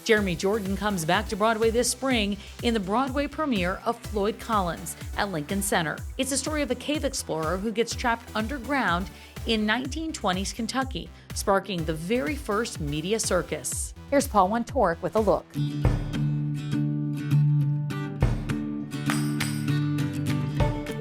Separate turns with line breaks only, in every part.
Jeremy Jordan comes back to Broadway this spring in the Broadway premiere of Floyd Collins at Lincoln Center. It's the story of a cave explorer who gets trapped underground in 1920s Kentucky, sparking the very first media circus. Here's Paul Wontorek with a look.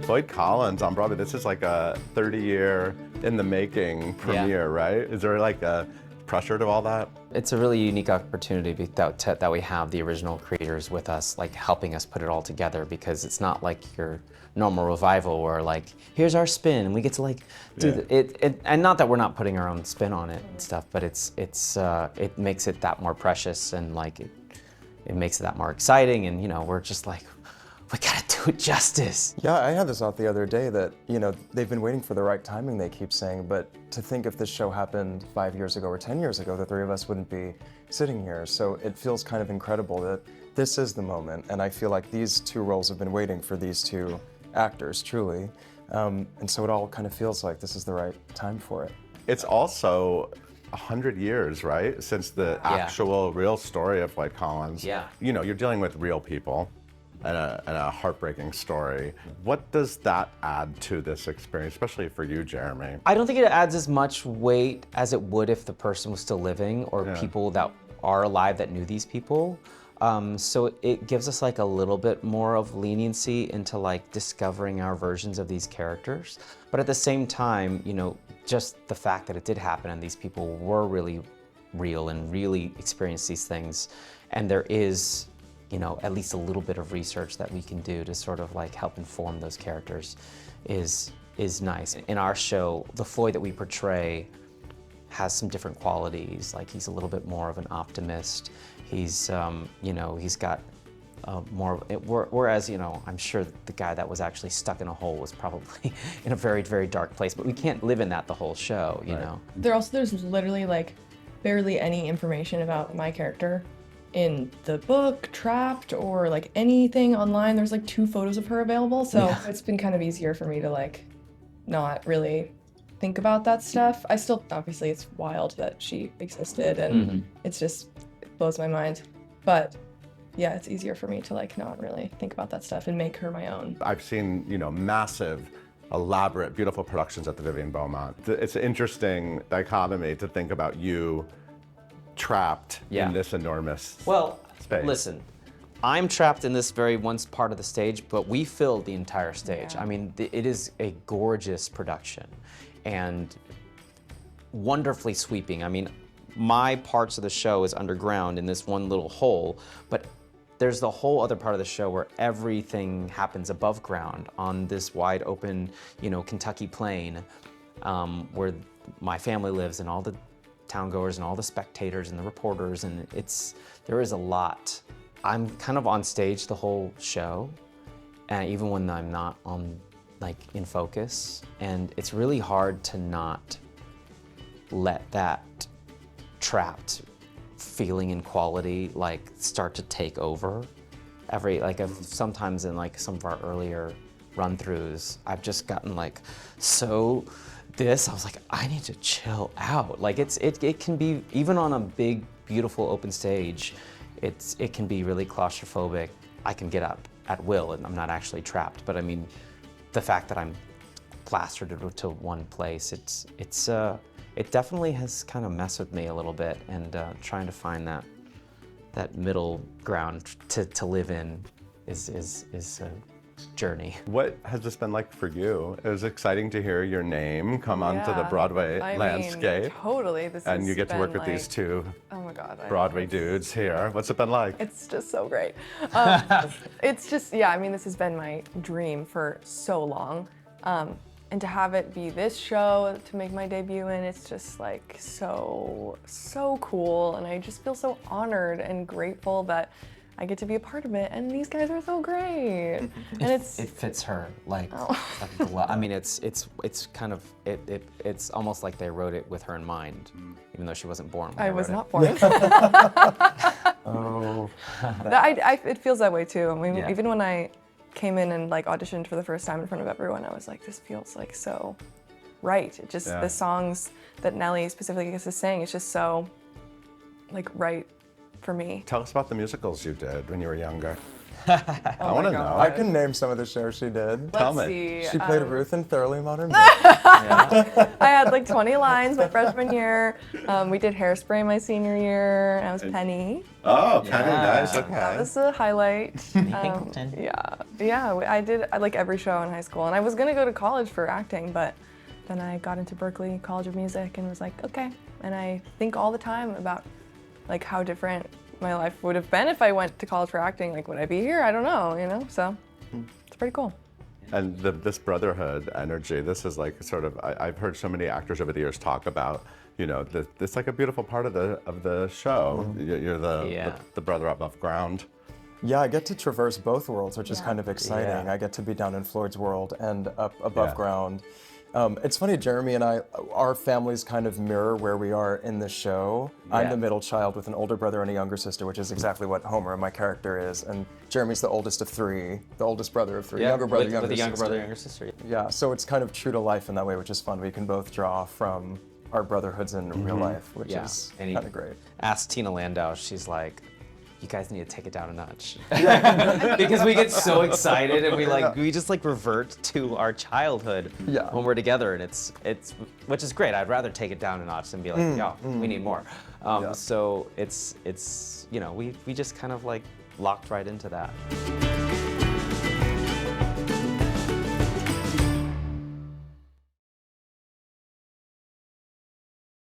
Floyd Collins on Broadway, this is like a 30-year in the making premiere, right? Is there like a pressure to all that?
It's a really unique opportunity that we have the original creators with us, like helping us put it all together, because it's not like your normal revival where like, here's our spin and we get to like do it. And not that we're not putting our own spin on it and stuff, but it makes it that more precious, and like it makes it that more exciting, and you know, we're just like, we gotta do it justice.
Yeah, I had this thought the other day that, you know, they've been waiting for the right timing, they keep saying, but to think if this show happened 5 years ago or 10 years ago, the three of us wouldn't be sitting here. So it feels kind of incredible that this is the moment, and I feel like these two roles have been waiting for these two actors, truly. And so it all kind of feels like this is the right time for it.
It's also 100 years, right? Since the actual real story of Floyd Collins.
Yeah.
You know, you're dealing with real people. And a heartbreaking story. What does that add to this experience, especially for you, Jeremy?
I don't think it adds as much weight as it would if the person was still living, or people that are alive that knew these people. So it gives us like a little bit more of leniency into like discovering our versions of these characters. But at the same time, you know, just the fact that it did happen and these people were really real and really experienced these things, and there is, you know, at least a little bit of research that we can do to sort of like help inform those characters is nice. In our show, the Floyd that we portray has some different qualities. Like he's a little bit more of an optimist. He's, you know, he's got more, whereas, you know, I'm sure the guy that was actually stuck in a hole was probably in a very, very dark place, but we can't live in that the whole show, you know?
There's literally like barely any information about my character in the book, Trapped, or like anything online. There's like 2 photos of her available, so it's been kind of easier for me to like not really think about that stuff. I still, obviously it's wild that she existed, and it's just, it blows my mind. But yeah, it's easier for me to like not really think about that stuff and make her my own.
I've seen, you know, massive, elaborate, beautiful productions at the Vivian Beaumont. It's an interesting dichotomy to think about you trapped in this enormous space.
Listen, I'm trapped in this very one part of the stage, but we filled the entire stage. I mean, it is a gorgeous production and wonderfully sweeping. I mean, my parts of the show is underground in this one little hole, but there's the whole other part of the show where everything happens above ground on this wide open, you know, Kentucky plain, where my family lives, and all the towngoers and all the spectators and the reporters, and there is a lot. I'm kind of on stage the whole show, and even when I'm not on, like, in focus, and it's really hard to not let that trapped feeling and quality like start to take over. Sometimes in like some of our earlier run-throughs, I've just gotten like I was like, I need to chill out. Like it can be, even on a big, beautiful open stage, it can be really claustrophobic. I can get up at will and I'm not actually trapped. But I mean, the fact that I'm plastered to one place, it definitely has kind of messed with me a little bit, and trying to find that middle ground to live in is a journey.
What has this been like for you? It was exciting to hear your name come onto the Broadway landscape.
Totally.
And you get to work with these two Broadway dudes here. What's it been like?
It's just so great. It's just, I mean, this has been my dream for so long. And to have it be this show to make my debut in, it's just like so cool. And I just feel so honored and grateful that I get to be a part of it, and these guys are so great. And
it fits her like a glove. I mean, it's kind of it's almost like they wrote it with her in mind, even though she wasn't born.
I was not born.
Oh.
It feels that way too. I mean, even when I came in and like auditioned for the first time in front of everyone, I was like, this feels like so right. It just the songs that Nelly specifically is saying, it's just so like right for me.
Tell us about the musicals you did when you were younger.
Oh
I want to know.
I can name some of the shows she did.
Tell
Let's
me.
see.
She played Ruth in Thoroughly Modern.
I had like 20 lines my freshman year. We did Hairspray my senior year. I was Penny.
Oh, Penny, nice. Okay.
That was a highlight. I did like every show in high school, and I was gonna go to college for acting, but then I got into Berklee College of Music and was like, okay. And I think all the time about like how different my life would have been if I went to college for acting. Like, would I be here? I don't know, you know? So it's pretty cool.
And this brotherhood energy, this is like sort of, I've heard so many actors over the years talk about, you know, this like a beautiful part of the show. You're the brother above ground.
Yeah, I get to traverse both worlds, which is kind of exciting.
Yeah.
I get to be down in Floyd's world and up above ground. It's funny, Jeremy and I, our families kind of mirror where we are in the show. I'm the middle child with an older brother and a younger sister, which is exactly what Homer, my character, is. And Jeremy's the oldest of three, the oldest brother of three, younger brother,
with
younger
a younger
sister.
brother, younger sister.
Yeah, so it's kind of true to life in that way, which is fun. We can both draw from our brotherhoods in real life, which is kind of great.
Ask Tina Landau, she's like, you guys need to take it down a notch. Because we get so excited and we just like revert to our childhood when we're together, and it's which is great. I'd rather take it down a notch than be like, yo, we need more. So it's you know, we just kind of like locked right into that.